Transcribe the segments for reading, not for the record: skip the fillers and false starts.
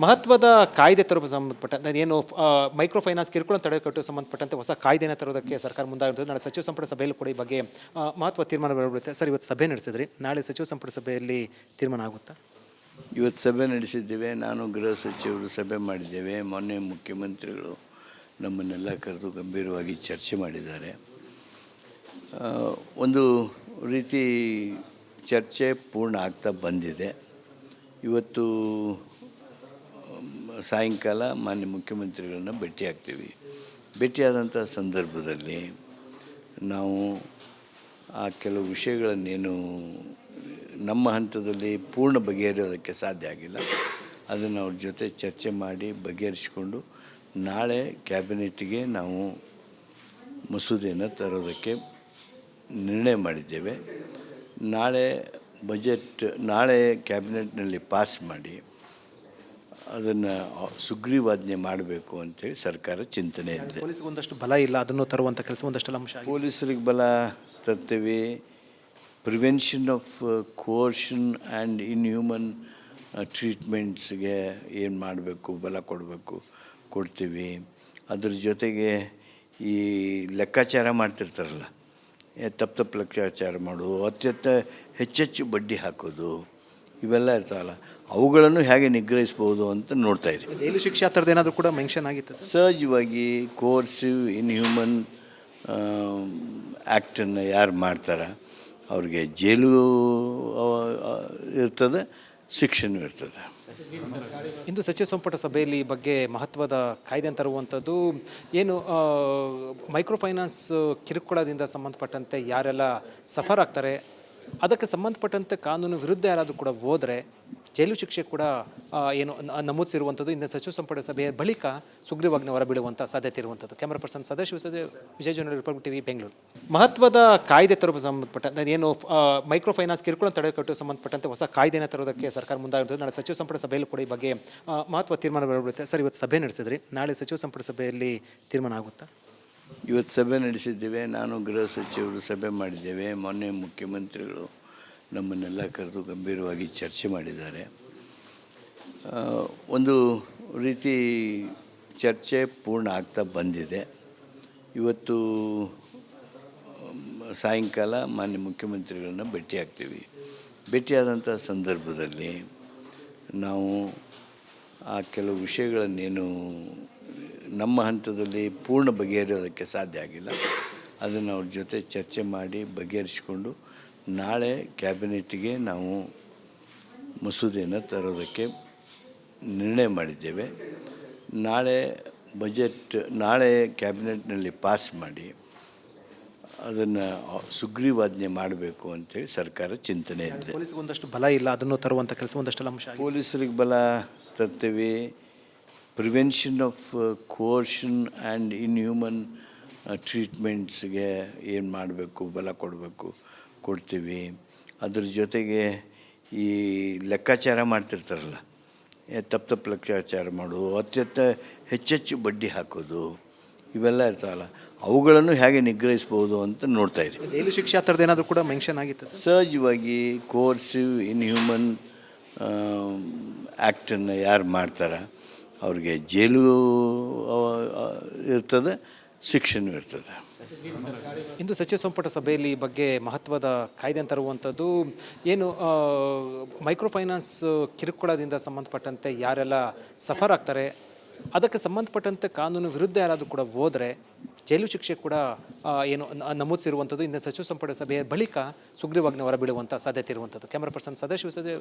ಮಹತ್ವದ ಕಾಯ್ದೆ ತರುವ ಸಂಬಂಧಪಟ್ಟಂತೆ ಏನು ಮೈಕ್ರೋ ಫೈನಾನ್ಸ್ ಕಿರುಕುಳ ತಡೆಗಟ್ಟುವ ಸಂಬಂಧಪಟ್ಟಂತೆ ಹೊಸ ಕಾಯ್ದೆನ ತರೋದಕ್ಕೆ ಸರ್ಕಾರ ಮುಂದಾಗಿರ್ತದೆ. ನಾಳೆ ಸಚಿವ ಸಂಪುಟ ಸಭೆಯಲ್ಲಿ ಕೂಡ ಈ ಬಗ್ಗೆ ಮಹತ್ವ ತೀರ್ಮಾನ ಬರಬಿಡುತ್ತೆ. ಸರ್, ಇವತ್ತು ಸಭೆ ನಡೆಸಿದ್ರಿ, ನಾಳೆ ಸಚಿವ ಸಂಪುಟ ಸಭೆಯಲ್ಲಿ ತೀರ್ಮಾನ ಆಗುತ್ತಾ? ಇವತ್ತು ಸಭೆ ನಡೆಸಿದ್ದೇವೆ. ನಾನು ಗೃಹ ಸಚಿವರು ಸಭೆ ಮಾಡಿದ್ದೇವೆ. ಮೊನ್ನೆ ಮುಖ್ಯಮಂತ್ರಿಗಳು ನಮ್ಮನ್ನೆಲ್ಲ ಕರೆದು ಗಂಭೀರವಾಗಿ ಚರ್ಚೆ ಮಾಡಿದ್ದಾರೆ. ಒಂದು ರೀತಿ ಚರ್ಚೆ ಪೂರ್ಣ ಆಗ್ತಾ ಬಂದಿದೆ. ಇವತ್ತು ಸಾಯಂಕಾಲ ಮಾನ್ಯ ಮುಖ್ಯಮಂತ್ರಿಗಳನ್ನ ಭೇಟಿಯಾಗ್ತೀವಿ. ಭೇಟಿಯಾದಂಥ ಸಂದರ್ಭದಲ್ಲಿ ನಾವು ಆ ಕೆಲವು ವಿಷಯಗಳನ್ನೇನು ನಮ್ಮ ಹಂತದಲ್ಲಿ ಪೂರ್ಣ ಬಗೆಹರಿಯೋದಕ್ಕೆ ಸಾಧ್ಯ ಆಗಿಲ್ಲ, ಅದನ್ನು ಅವ್ರ ಜೊತೆ ಚರ್ಚೆ ಮಾಡಿ ಬಗೆಹರಿಸಿಕೊಂಡು ನಾಳೆ ಕ್ಯಾಬಿನೆಟ್ಗೆ ನಾವು ಮಸೂದೆಯನ್ನು ತರೋದಕ್ಕೆ ನಿರ್ಣಯ ಮಾಡಿದ್ದೇವೆ. ನಾಳೆ ಕ್ಯಾಬಿನೆಟ್ನಲ್ಲಿ ಪಾಸ್ ಮಾಡಿ ಅದನ್ನು ಸುಗ್ರೀವಾಜ್ಞೆ ಮಾಡಬೇಕು ಅಂತೇಳಿ ಸರ್ಕಾರ ಚಿಂತನೆ ಇದೆ. ಪೊಲೀಸ್ಗೆ ಒಂದಷ್ಟು ಬಲ ಇಲ್ಲ, ಅದನ್ನು ತರುವಂಥ ಕೆಲಸ ಒಂದಷ್ಟು ಅಂಶ. ಪೊಲೀಸರಿಗೆ ಬಲ ತರ್ತೇವೆ. ಪ್ರಿವೆನ್ಷನ್ ಆಫ್ ಕೋರ್ಷನ್ ಆ್ಯಂಡ್ ಇನ್ಹ್ಯೂಮನ್ ಟ್ರೀಟ್ಮೆಂಟ್ಸ್ಗೆ ಏನು ಮಾಡಬೇಕು, ಬಲ ಕೊಡ್ತೀವಿ. ಅದ್ರ ಜೊತೆಗೆ ಈ ಲೆಕ್ಕಾಚಾರ ಮಾಡ್ತಿರ್ತಾರಲ್ಲ, ತಪ್ಪು ಲೆಕ್ಕಾಚಾರ ಮಾಡೋದು, ಹೆಚ್ಚೆಚ್ಚು ಬಡ್ಡಿ ಹಾಕೋದು, ಇವೆಲ್ಲ ಇರ್ತಾವಲ್ಲ, ಅವುಗಳನ್ನು ಹೇಗೆ ನಿಗ್ರಹಿಸ್ಬೋದು ಅಂತ ನೋಡ್ತಾ ಇದ್ದೀವಿ. ಜೈಲು ಶಿಕ್ಷೆ ಆ ಥರದ್ದು ಏನಾದರೂ ಕೂಡ ಮೆನ್ಷನ್ ಆಗಿತ್ತು ಸರ್? ಸಹಜವಾಗಿ ಕೋರ್ಸಿವ್ ಇನ್ಹ್ಯೂಮನ್ ಆ್ಯಕ್ಟನ್ನು ಯಾರು ಮಾಡ್ತಾರೆ ಅವ್ರಿಗೆ ಜೈಲು ಇರ್ತದೆ, ಶಿಕ್ಷೆನೂ ಇರ್ತದೆ. ಇಂದು ಸಚಿವ ಸಂಪುಟ ಸಭೆಯಲ್ಲಿ ಈ ಬಗ್ಗೆ ಮಹತ್ವದ ಕಾಯ್ದೆ ತರುವಂಥದ್ದು ಏನು ಮೈಕ್ರೋ ಫೈನಾನ್ಸ್ ಕಿರುಕುಳದಿಂದ ಸಂಬಂಧಪಟ್ಟಂತೆ ಯಾರೆಲ್ಲ ಸಫರ್ ಆಗ್ತಾರೆ ಅದಕ್ಕೆ ಸಂಬಂಧಪಟ್ಟಂತೆ ಕಾನೂನು ವಿರುದ್ಧ ಯಾರಾದರೂ ಕೂಡ ಹೋದರೆ ಜೈಲು ಶಿಕ್ಷೆ ಕೂಡ ಏನು ನಮೂದಿಸಿರುವಂಥದ್ದು. ಇಂದು ಸಚಿವ ಸಂಪುಟ ಸಭೆಯ ಬಳಿಕ ಸುಗ್ರೀವಾಜ್ಞೆ ಹೊರಬೀಳುವಂಥ ಸಾಧ್ಯತೆ ಇರುವಂಥದ್ದು. ಕ್ಯಾಮರಾ ಪರ್ಸನ್ ಸದಾಶಿವ ವಿಜಯ ಜರ್ನಲ್, ರಿಪಬ್ಲಿಕ್ ಟಿವಿ, ಬೆಂಗಳೂರು. ಮಹತ್ವದ ಕಾಯ್ದೆ ತರುವ ಸಂಬಂಧಪಟ್ಟಂತೆ ಏನು ಮೈಕ್ರೋ ಫೈನಾನ್ಸ್ ಕಿರುಕುಳ ತಡೆಗಟ್ಟುವ ಸಂಬಂಧಪಟ್ಟಂತೆ ಹೊಸ ಕಾಯ್ದೆನ ತರೋದಕ್ಕೆ ಸರ್ಕಾರ ಮುಂದಾಗಿರ್ತದೆ. ನಾಳೆ ಸಚಿವ ಸಂಪುಟ ಸಭೆಯಲ್ಲಿ ಕೂಡ ಈ ಬಗ್ಗೆ ಮಹತ್ವ ತೀರ್ಮಾನ ಬರಬಿಡುತ್ತೆ. ಸರ್, ಇವತ್ತು ಸಭೆ ನಡೆಸಿದ್ರಿ, ನಾಳೆ ಸಚಿವ ಸಂಪುಟ ಸಭೆಯಲ್ಲಿ ತೀರ್ಮಾನ ಆಗುತ್ತಾ? ಇವತ್ತು ಸಭೆ ನಡೆಸಿದ್ದೇವೆ. ನಾನು ಗೃಹ ಸಚಿವರು ಸಭೆ ಮಾಡಿದ್ದೇವೆ. ಮೊನ್ನೆ ಮುಖ್ಯಮಂತ್ರಿಗಳು ನಮ್ಮನ್ನೆಲ್ಲ ಕರೆದು ಗಂಭೀರವಾಗಿ ಚರ್ಚೆ ಮಾಡಿದ್ದಾರೆ. ಒಂದು ರೀತಿ ಚರ್ಚೆ ಪೂರ್ಣ ಆಗ್ತಾ ಬಂದಿದೆ. ಇವತ್ತು ಸಾಯಂಕಾಲ ಮಾನ್ಯ ಮುಖ್ಯಮಂತ್ರಿಗಳನ್ನ ಭೇಟಿಯಾಗ್ತೀವಿ. ಭೇಟಿಯಾದಂಥ ಸಂದರ್ಭದಲ್ಲಿ ನಾವು ಆ ಕೆಲವು ವಿಷಯಗಳನ್ನೇನು ನಮ್ಮ ಹಂತದಲ್ಲಿ ಪೂರ್ಣ ಬಗೆಹರಿಯೋದಕ್ಕೆ ಸಾಧ್ಯ ಆಗಿಲ್ಲ, ಅದನ್ನು ಅವ್ರ ಜೊತೆ ಚರ್ಚೆ ಮಾಡಿ ಬಗೆಹರಿಸಿಕೊಂಡು ನಾಳೆ ಕ್ಯಾಬಿನೆಟ್ಗೆ ನಾವು ಮಸೂದೆಯನ್ನು ತರೋದಕ್ಕೆ ನಿರ್ಣಯ ಮಾಡಿದ್ದೇವೆ. ನಾಳೆ ಕ್ಯಾಬಿನೆಟ್ನಲ್ಲಿ ಪಾಸ್ ಮಾಡಿ ಅದನ್ನು ಸುಗ್ರೀವಾಜ್ಞೆ ಮಾಡಬೇಕು ಅಂತೇಳಿ ಸರ್ಕಾರ ಚಿಂತನೆ ಇದೆ. ಪೊಲೀಸ್ಗೆ ಒಂದಷ್ಟು ಬಲ ಇಲ್ಲ, ಅದನ್ನು ತರುವಂಥ ಕೆಲಸ ಒಂದಷ್ಟು ಅಂಶ. ಪೊಲೀಸರಿಗೆ ಬಲ ತರ್ತೇವೆ. ಪ್ರಿವೆನ್ಷನ್ ಆಫ್ ಕೋರ್ಷನ್ ಆ್ಯಂಡ್ ಇನ್ಹ್ಯೂಮನ್ ಟ್ರೀಟ್ಮೆಂಟ್ಸ್ಗೆ ಏನು ಮಾಡಬೇಕು, ಬಲ ಕೊಡ್ತೀವಿ. ಅದ್ರ ಜೊತೆಗೆ ಈ ಲೆಕ್ಕಾಚಾರ ಮಾಡ್ತಿರ್ತಾರಲ್ಲ, ತಪ್ಪು ಲೆಕ್ಕಾಚಾರ ಮಾಡೋದು, ಹೆಚ್ಚೆಚ್ಚು ಬಡ್ಡಿ ಹಾಕೋದು, ಇವೆಲ್ಲ ಇರ್ತಾವಲ್ಲ, ಅವುಗಳನ್ನು ಹೇಗೆ ನಿಗ್ರಹಿಸ್ಬೋದು ಅಂತ ನೋಡ್ತಾ ಇದ್ದೀವಿ. ಜೈಲು ಶಿಕ್ಷೆ ಆ ಥರದ್ದು ಏನಾದರೂ ಕೂಡ ಮೆನ್ಷನ್ ಆಗಿತ್ತು ಸರ್? ಸಹಜವಾಗಿ ಕೋರ್ಸಿವ್ ಇನ್ಹ್ಯೂಮನ್ ಆ್ಯಕ್ಟನ್ನು ಯಾರು ಮಾಡ್ತಾರೆ ಅವ್ರಿಗೆ ಜೈಲು ಇರ್ತದೆ, ಶಿಕ್ಷೆನೂ ಇರ್ತದೆ. ಇಂದು ಸಚಿವ ಸಂಪುಟ ಸಭೆಯಲ್ಲಿ ಈ ಬಗ್ಗೆ ಮಹತ್ವದ ಕಾಯ್ದೆ ತರುವಂಥದ್ದು ಏನು ಮೈಕ್ರೋ ಫೈನಾನ್ಸ್ ಕಿರುಕುಳದಿಂದ ಸಂಬಂಧಪಟ್ಟಂತೆ ಯಾರೆಲ್ಲ ಸಫರ್ ಆಗ್ತಾರೆ ಅದಕ್ಕೆ ಸಂಬಂಧಪಟ್ಟಂತೆ ಕಾನೂನು ವಿರುದ್ಧ ಯಾರಾದರೂ ಕೂಡ ಹೋದರೆ ಜೈಲು ಶಿಕ್ಷೆ ಕೂಡ ಏನು ನಮೂದಿಸಿರುವಂಥದ್ದು. ಇಂದು ಸಚಿವ ಸಂಪುಟ ಸಭೆಯ ಬಳಿಕ ಸುಗ್ರೀವಾಜ್ಞೆ ಹೊರಬೀಳುವಂಥ ಸಾಧ್ಯತೆ ಇರುವಂಥದ್ದು. ಕ್ಯಾಮರಾ ಪರ್ಸನ್ ಸದಾಶಿವ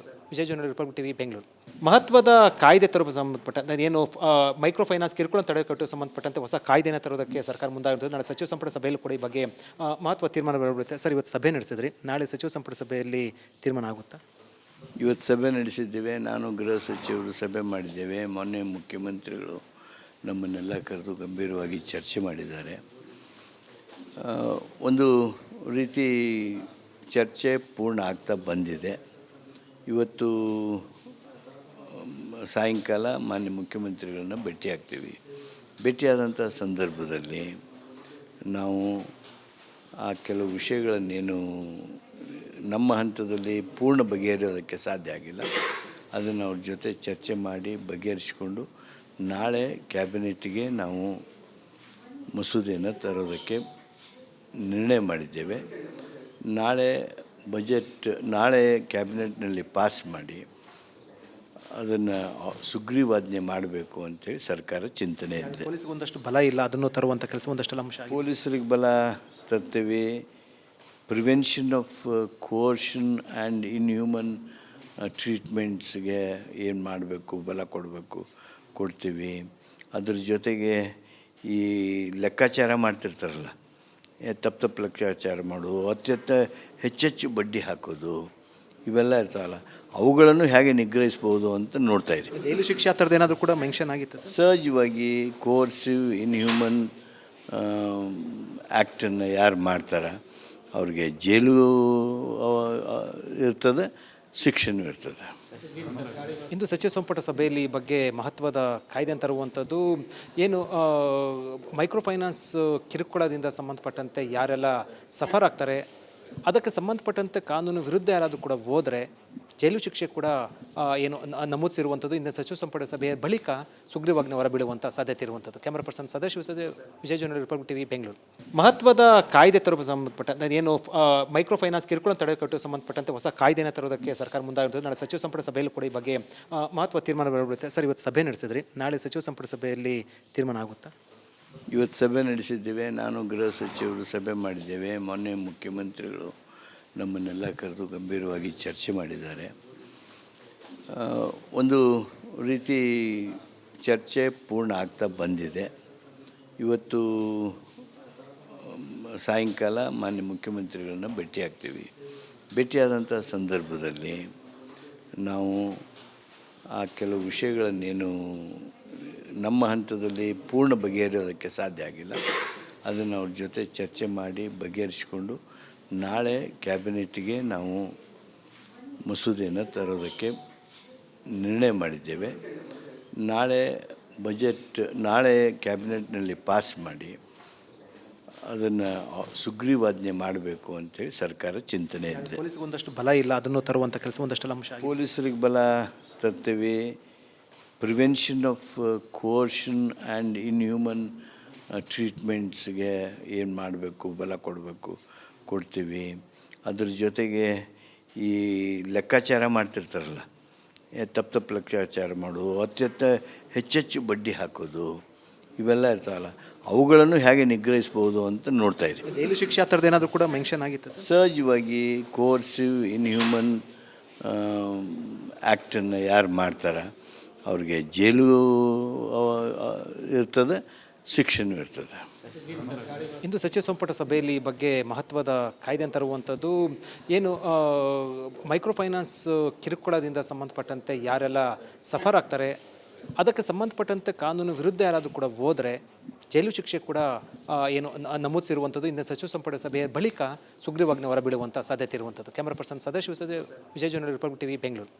ವಿಜಯ ಜರ್ನಲ್, ರಿಪಬ್ಲಿಕ್ ಟಿವಿ, ಬೆಂಗಳೂರು. ಮಹತ್ವದ ಕಾಯ್ದೆ ತರುವ ಸಂಬಂಧಪಟ್ಟಂತೆ ಏನು ಮೈಕ್ರೋ ಫೈನಾನ್ಸ್ ಕಿರುಕುಳ ತಡೆಗಟ್ಟುವ ಸಂಬಂಧಪಟ್ಟಂತೆ ಹೊಸ ಕಾಯ್ದೆನ ತರೋದಕ್ಕೆ ಸರ್ಕಾರ ಮುಂದಾಗಿರ್ತದೆ. ನಾಳೆ ಸಚಿವ ಸಂಪುಟ ಸಭೆಯಲ್ಲಿ ಕೂಡ ಈ ಬಗ್ಗೆ ಮಹತ್ವ ತೀರ್ಮಾನ ಬರಬಿಡುತ್ತೆ. ಸರ್, ಇವತ್ತು ಸಭೆ ನಡೆಸಿದ್ರಿ, ನಾಳೆ ಸಚಿವ ಸಂಪುಟ ಸಭೆಯಲ್ಲಿ ತೀರ್ಮಾನ ಆಗುತ್ತಾ? ಇವತ್ತು ಸಭೆ ನಡೆಸಿದ್ದೇವೆ. ನಾನು ಗೃಹ ಸಚಿವರು ಸಭೆ ಮಾಡಿದ್ದೇವೆ. ಮೊನ್ನೆ ಮುಖ್ಯಮಂತ್ರಿಗಳು ನಮ್ಮನ್ನೆಲ್ಲ ಕರೆದು ಗಂಭೀರವಾಗಿ ಚರ್ಚೆ ಮಾಡಿದ್ದಾರೆ. ಒಂದು ರೀತಿ ಚರ್ಚೆ ಪೂರ್ಣ ಆಗ್ತಾ ಬಂದಿದೆ. ಇವತ್ತು ಸಾಯಂಕಾಲ ಮಾನ್ಯ ಮುಖ್ಯಮಂತ್ರಿಗಳನ್ನ ಭೇಟಿಯಾಗ್ತೀವಿ. ಭೇಟಿಯಾದಂಥ ಸಂದರ್ಭದಲ್ಲಿ ನಾವು ಆ ಕೆಲವು ವಿಷಯಗಳನ್ನೇನು ನಮ್ಮ ಹಂತದಲ್ಲಿ ಪೂರ್ಣ ಬಗೆಹರಿಯೋದಕ್ಕೆ ಸಾಧ್ಯ ಆಗಿಲ್ಲ, ಅದನ್ನು ಅವ್ರ ಜೊತೆ ಚರ್ಚೆ ಮಾಡಿ ಬಗೆಹರಿಸ್ಕೊಂಡು ನಾಳೆ ಕ್ಯಾಬಿನೆಟ್ಗೆ ನಾವು ಮಸೂದೆಯನ್ನು ತರೋದಕ್ಕೆ ನಿರ್ಣಯ ಮಾಡಿದ್ದೇವೆ. ನಾಳೆ ಕ್ಯಾಬಿನೆಟ್ನಲ್ಲಿ ಪಾಸ್ ಮಾಡಿ ಅದನ್ನು ಸುಗ್ರೀವಾಜ್ಞೆ ಮಾಡಬೇಕು ಅಂತೇಳಿ ಸರ್ಕಾರ ಚಿಂತನೆ ಇದೆ. ಪೊಲೀಸ್ಗೆ ಒಂದಷ್ಟು ಬಲ ಇಲ್ಲ, ಅದನ್ನು ತರುವಂಥ ಕೆಲಸ ಒಂದಷ್ಟೆಲ್ಲ ಅಂಶ ಆಗಿದೆ. ಪೊಲೀಸರಿಗೆ ಬಲ ತರ್ತೇವೆ. ಪ್ರಿವೆನ್ಷನ್ ಆಫ್ ಕೋರ್ಷನ್ ಆ್ಯಂಡ್ ಇನ್ಹ್ಯೂಮನ್ ಟ್ರೀಟ್ಮೆಂಟ್ಸ್ಗೆ ಏನು ಮಾಡಬೇಕು, ಬಲ ಕೊಡ್ತೀವಿ. ಅದ್ರ ಜೊತೆಗೆ ಈ ಲೆಕ್ಕಾಚಾರ ಮಾಡ್ತಿರ್ತಾರಲ್ಲ, ತಪ್ಪು ಲೆಕ್ಕಾಚಾರ ಮಾಡೋದು, ಹೆಚ್ಚೆಚ್ಚು ಬಡ್ಡಿ ಹಾಕೋದು, ಇವೆಲ್ಲ ಇರ್ತಾವಲ್ಲ, ಅವುಗಳನ್ನು ಹೇಗೆ ನಿಗ್ರಹಿಸ್ಬೋದು ಅಂತ ನೋಡ್ತಾ ಇದ್ದೀವಿ. ಜೈಲು ಶಿಕ್ಷೆ ಆ ಥರದ್ದು ಏನಾದರೂ ಕೂಡ ಮೆನ್ಷನ್ ಆಗಿತ್ತು ಸರ್? ಸಹಜವಾಗಿ ಕೋರ್ಸಿವ್ ಇನ್ಹ್ಯೂಮನ್ ಆ್ಯಕ್ಟನ್ನು ಯಾರು ಮಾಡ್ತಾರೆ ಅವ್ರಿಗೆ ಜೈಲು ಇರ್ತದೆ, ಶಿಕ್ಷೆನೂ ಇರ್ತದೆ. ಇಂದು ಸಚಿವ ಸಂಪುಟ ಸಭೆಯಲ್ಲಿ ಈ ಬಗ್ಗೆ ಮಹತ್ವದ ಕಾಯ್ದೆ ತರುವಂಥದ್ದು ಏನು, ಮೈಕ್ರೋ ಫೈನಾನ್ಸ್ ಕಿರುಕುಳದಿಂದ ಸಂಬಂಧಪಟ್ಟಂತೆ ಯಾರೆಲ್ಲ ಸಫರ್ ಆಗ್ತಾರೆ ಅದಕ್ಕೆ ಸಂಬಂಧಪಟ್ಟಂತೆ ಕಾನೂನು ವಿರುದ್ಧ ಯಾರಾದರೂ ಕೂಡ ಹೋದರೆ ಜೈಲು ಶಿಕ್ಷೆ ಕೂಡ ಏನು ನಮೂದಿಸಿರುವಂಥದ್ದು. ಇಂದು ಸಚಿವ ಸಂಪುಟ ಸಭೆಯ ಬಳಿಕ ಸುಗ್ರೀವಾಜ್ಞೆ ಹೊರಬೀಳುವಂಥ ಸಾಧ್ಯತೆ ಇರುವಂಥದ್ದು. Camera person Vijay journal republic TV, Bengaluru. ಮಹತ್ವದ ಕಾಯ್ದೆ ತರುವ ಸಂಬಂಧಪಟ್ಟಂತೆ ಏನು ಮೈಕ್ರೋ ಫೈನಾನ್ಸ್ ಕಿರುಕುಳ ತಡೆಗಟ್ಟುವ ಸಂಬಂಧಪಟ್ಟಂತೆ ಹೊಸ ಕಾಯ್ದೆನ ತರೋದಕ್ಕೆ ಸರ್ಕಾರ ಮುಂದಾಗಿರುತ್ತದೆ. ನಾಳೆ ಸಚಿವ ಸಂಪುಟ ಸಭೆಯಲ್ಲಿ ಕೂಡ ಈ ಬಗ್ಗೆ ಮಹತ್ವ ತೀರ್ಮಾನ ಬರಬಿಡುತ್ತೆ. ಸರ್, ಇವತ್ತು ಸಭೆ ನಡೆಸಿದ್ರಿ, ನಾಳೆ ಸಚಿವ ಸಂಪುಟ ಸಭೆಯಲ್ಲಿ ತೀರ್ಮಾನ ಆಗುತ್ತಾ? ಇವತ್ತು ಸಭೆ ನಡೆಸಿದ್ದೇವೆ. ನಾನು ಗೃಹ ಸಚಿವರು ಸಭೆ ಮಾಡಿದ್ದೇವೆ. ಮೊನ್ನೆ ಮುಖ್ಯಮಂತ್ರಿಗಳು ನಮ್ಮನ್ನೆಲ್ಲ ಕರೆದು ಗಂಭೀರವಾಗಿ ಚರ್ಚೆ ಮಾಡಿದ್ದಾರೆ. ಒಂದು ರೀತಿ ಚರ್ಚೆ ಪೂರ್ಣ ಆಗ್ತಾ ಬಂದಿದೆ. ಇವತ್ತು ಸಾಯಂಕಾಲ ಮಾನ್ಯ ಮುಖ್ಯಮಂತ್ರಿಗಳನ್ನ ಭೇಟಿಯಾಗ್ತೀವಿ. ಭೇಟಿಯಾದಂಥ ಸಂದರ್ಭದಲ್ಲಿ ನಾವು ಆ ಕೆಲವು ವಿಷಯಗಳನ್ನೇನು ನಮ್ಮ ಹಂತದಲ್ಲಿ ಪೂರ್ಣ ಬಗೆಹರಿಯೋದಕ್ಕೆ ಸಾಧ್ಯ ಆಗಿಲ್ಲ, ಅದನ್ನು ಅವ್ರ ಜೊತೆ ಚರ್ಚೆ ಮಾಡಿ ಬಗೆಹರಿಸಿಕೊಂಡು ನಾಳೆ ಕ್ಯಾಬಿನೆಟ್ಗೆ ನಾವು ಮಸೂದೆಯನ್ನು ತರೋದಕ್ಕೆ ನಿರ್ಣಯ ಮಾಡಿದ್ದೇವೆ. ನಾಳೆ ಕ್ಯಾಬಿನೆಟ್ನಲ್ಲಿ ಪಾಸ್ ಮಾಡಿ ಅದನ್ನು ಸುಗ್ರೀವಾಜ್ಞೆ ಮಾಡಬೇಕು ಅಂತೇಳಿ ಸರ್ಕಾರ ಚಿಂತನೆ ಇದೆ. ಪೊಲೀಸ್ಗೆ ಒಂದಷ್ಟು ಬಲ ಇಲ್ಲ, ಅದನ್ನು ತರುವಂಥ ಕೆಲಸ ಒಂದಷ್ಟೆಲ್ಲ ಅಂಶ ಆಗಿದೆ. ಪೊಲೀಸರಿಗೆ ಬಲ ತರ್ತೇವೆ. ಪ್ರಿವೆನ್ಷನ್ ಆಫ್ ಕೋರ್ಷನ್ ಆ್ಯಂಡ್ ಇನ್ಹ್ಯೂಮನ್ ಟ್ರೀಟ್ಮೆಂಟ್ಸ್ಗೆ ಏನು ಮಾಡಬೇಕು, ಬಲ ಕೊಡ್ತೀವಿ. ಅದ್ರ ಜೊತೆಗೆ ಈ ಲೆಕ್ಕಾಚಾರ ಮಾಡ್ತಿರ್ತಾರಲ್ಲ, ತಪ್ಪು ಲೆಕ್ಕಾಚಾರ ಮಾಡೋದು, ಹೆಚ್ಚೆಚ್ಚು ಬಡ್ಡಿ ಹಾಕೋದು, ಇವೆಲ್ಲ ಇರ್ತಾವಲ್ಲ, ಅವುಗಳನ್ನು ಹೇಗೆ ನಿಗ್ರಹಿಸ್ಬೋದು ಅಂತ ನೋಡ್ತಾ ಇದ್ದೀವಿ. ಜೈಲು ಶಿಕ್ಷೆ ಆ ಥರದ್ದು ಏನಾದರೂ ಕೂಡ ಮೆನ್ಷನ್ ಆಗಿತ್ತು ಸರ್? ಸಹಜವಾಗಿ ಕೋರ್ಸಿವ್ ಇನ್ಹ್ಯೂಮನ್ ಆ್ಯಕ್ಟನ್ನು ಯಾರು ಮಾಡ್ತಾರೆ ಅವ್ರಿಗೆ ಜೈಲು ಇರ್ತದೆ, ಶಿಕ್ಷೆನೂ ಇರ್ತದೆ. ಇಂದು ಸಚಿವ ಸಂಪುಟ ಸಭೆಯಲ್ಲಿ ಈ ಬಗ್ಗೆ ಮಹತ್ವದ ಕಾಯ್ದೆ ತರುವಂಥದ್ದು ಏನು, ಮೈಕ್ರೋ ಫೈನಾನ್ಸ್ ಕಿರುಕುಳದಿಂದ ಸಂಬಂಧಪಟ್ಟಂತೆ ಯಾರೆಲ್ಲ ಸಫರ್ ಆಗ್ತಾರೆ ಅದಕ್ಕೆ ಸಂಬಂಧಪಟ್ಟಂತೆ ಕಾನೂನು ವಿರುದ್ಧ ಯಾರಾದರೂ ಕೂಡ ಹೋದರೆ ಜೈಲು ಶಿಕ್ಷೆ ಕೂಡ ಏನು ನಮೂದಿಸಿರುವಂಥದ್ದು. ಇಂದು ಸಚಿವ ಸಂಪುಟ ಸಭೆಯ ಬಳಿಕ ಸುಗ್ರೀವಾಜ್ಞೆ ಹೊರಬೀಳುವಂಥ ಸಾಧ್ಯತೆ ಇರುವಂಥದ್ದು. Camera person Vijay journal republic TV, Bengaluru.